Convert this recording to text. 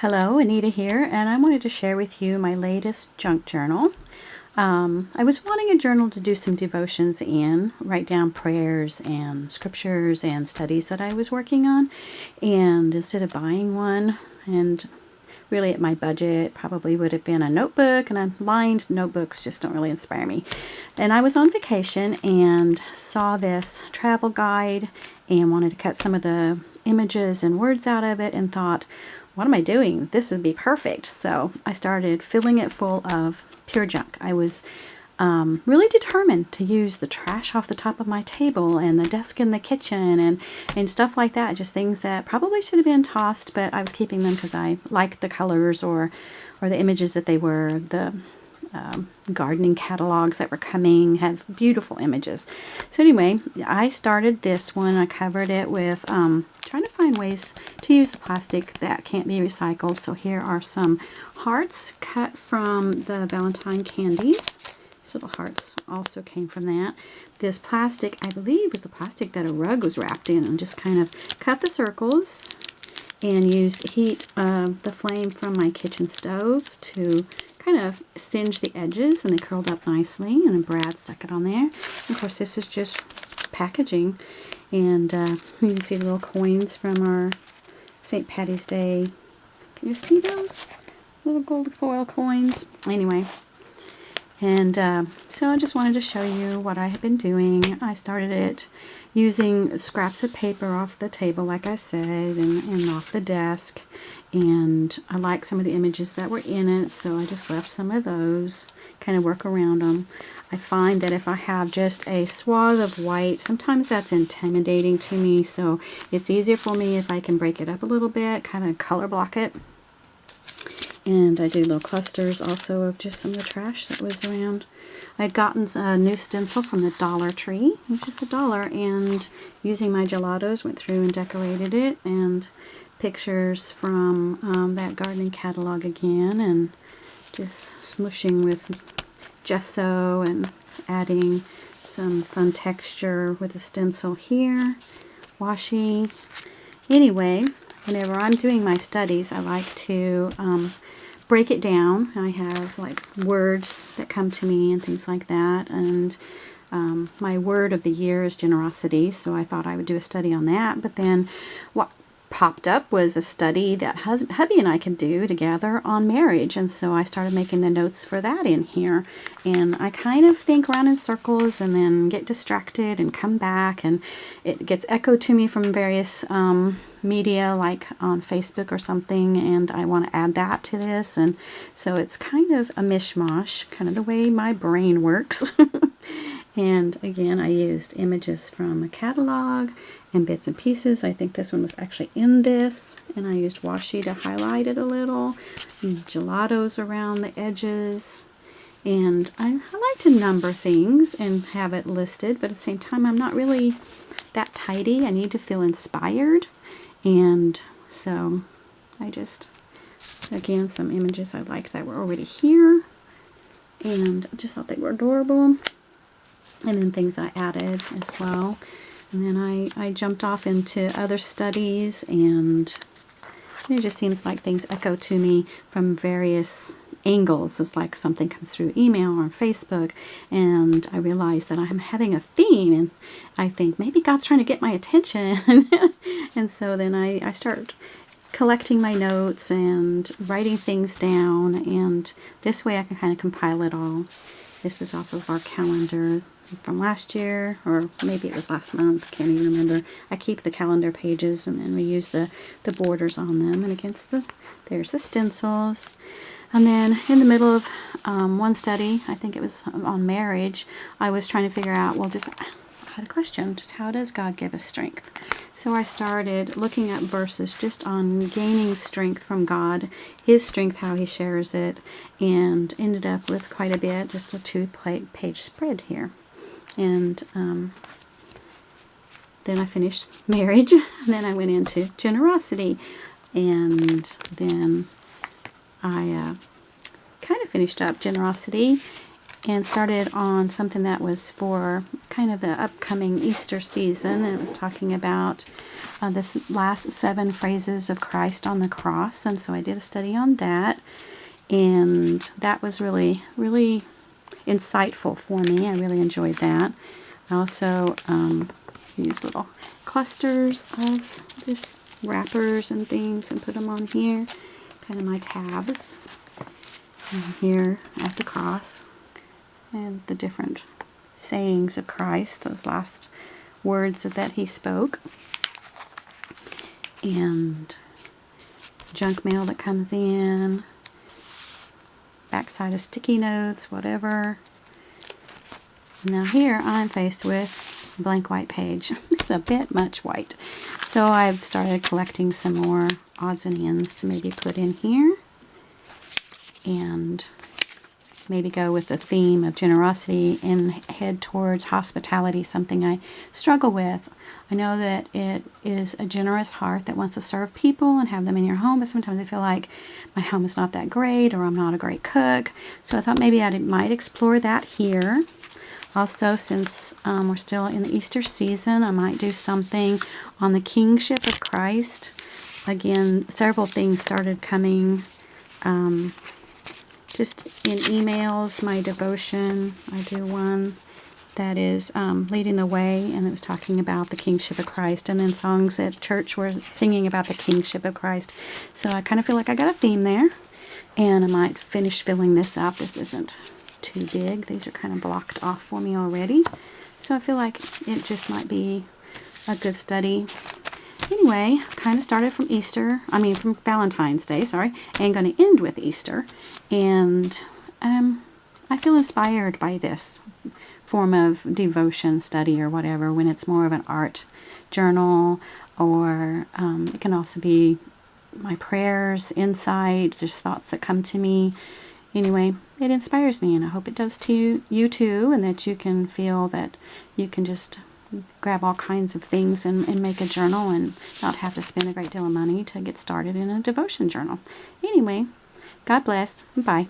Hello, Anita here, and I wanted to share with you my latest junk journal. I was wanting a journal to do some devotions in, write down prayers and scriptures and studies that I was working on, and instead of buying one, and really at my budget, probably would have been a notebook, and lined notebooks just don't really inspire me. And I was on vacation and saw this travel guide and wanted to cut some of the images and words out of it and thought, what am I doing? This would be perfect. So I started filling it full of pure junk. I was really determined to use the trash off the top of my table and the desk in the kitchen and stuff like that. Just things that probably should have been tossed, but I was keeping them because I liked the colors or the images that they were. The gardening catalogs that were coming had beautiful images. So anyway, I started this one. I covered it with trying to find ways to use the plastic that can't be recycled. So here are some hearts cut from the Valentine candies. These little hearts also came from that. This plastic, I believe, was the plastic that a rug was wrapped in, and just kind of cut the circles and used heat of the flame from my kitchen stove to kind of singe the edges, and they curled up nicely, and then Brad stuck it on there. And of course, this is just packaging, and you can see the little coins from our St. Patty's Day. Can you see those little gold foil coins? Anyway, and so I just wanted to show you what I have been doing. I started it using scraps of paper off the table, like I said, and off the desk. And I like some of the images that were in it, so I just left some of those, kind of work around them. I find that if I have just a swath of white, sometimes that's intimidating to me, so it's easier for me if I can break it up a little bit, kind of color block it. And I do little clusters also of just some of the trash that was around. I'd gotten a new stencil from the Dollar Tree, which is $1, and using my gelatos went through and decorated it, and pictures from that gardening catalog again, and just smooshing with gesso and adding some fun texture with a stencil here, washi. Anyway, whenever I'm doing my studies, I like to break it down. I have like words that come to me and things like that, and my word of the year is generosity, so I thought I would do a study on that. But then what popped up was a study that hubby and I could do together on marriage, and so I started making the notes for that in here. And I kind of think around in circles and then get distracted and come back, and it gets echoed to me from various media, like on Facebook or something, and I want to add that to this, and so it's kind of a mishmash, kind of the way my brain works. And again, I used images from a catalog and bits and pieces. I think this one was actually in this, and I used washi to highlight it a little, gelatos around the edges. And I like to number things and have it listed, but at the same time, I'm not really that tidy. I need to feel inspired. And so I just, again, some images I liked that were already here, and I just thought they were adorable. And then things I added as well. And then I jumped off into other studies, and it just seems like things echo to me from various angles. It's like something comes through email or Facebook, and I realize that I'm having a theme, and I think maybe God's trying to get my attention. And so then I start collecting my notes and writing things down, and this way I can kind of compile it all. This was off of our calendar from last year, or maybe it was last month, can't even remember. I keep the calendar pages, and then we use the borders on them, and against there's the stencils. And then in the middle of one study, I think it was on marriage, I was trying to figure out, well, I had a question, just how does God give us strength? So I started looking at verses just on gaining strength from God, His strength, how He shares it, and ended up with quite a bit, just a 2-page spread here. And then I finished marriage, and then I went into generosity, and then I kind of finished up generosity, and started on something that was for kind of the upcoming Easter season, and it was talking about this last 7 phrases of Christ on the cross, and so I did a study on that, and that was really, really insightful for me. I really enjoyed that. I also used little clusters of just wrappers and things and put them on here, kind of my tabs, and here at the cross, and the different sayings of Christ, those last words that he spoke, and junk mail that comes in, backside of sticky notes, whatever. Now here I'm faced with a blank white page. It's a bit much white. So I've started collecting some more odds and ends to maybe put in here, and maybe go with the theme of generosity and head towards hospitality, something I struggle with. I know that it is a generous heart that wants to serve people and have them in your home, but sometimes I feel like my home is not that great, or I'm not a great cook. So I thought maybe I might explore that here. Also, since we're still in the Easter season, I might do something on the kingship of Christ. Again, several things started coming just in emails. My devotion, I do one that is leading the way, and it was talking about the kingship of Christ, and then songs at church were singing about the kingship of Christ. So I kind of feel like I got a theme there, and I might finish filling this up. This isn't too big. These are kind of blocked off for me already, so I feel like it just might be a good study. Anyway, kind of started from from Valentine's Day, sorry, and going to end with Easter, and I feel inspired by this form of devotion study or whatever, when it's more of an art journal, or it can also be my prayers, insight, just thoughts that come to me. Anyway, it inspires me, and I hope it does to you too, and that you can feel that you can just grab all kinds of things and make a journal and not have to spend a great deal of money to get started in a devotion journal. Anyway, God bless. Bye.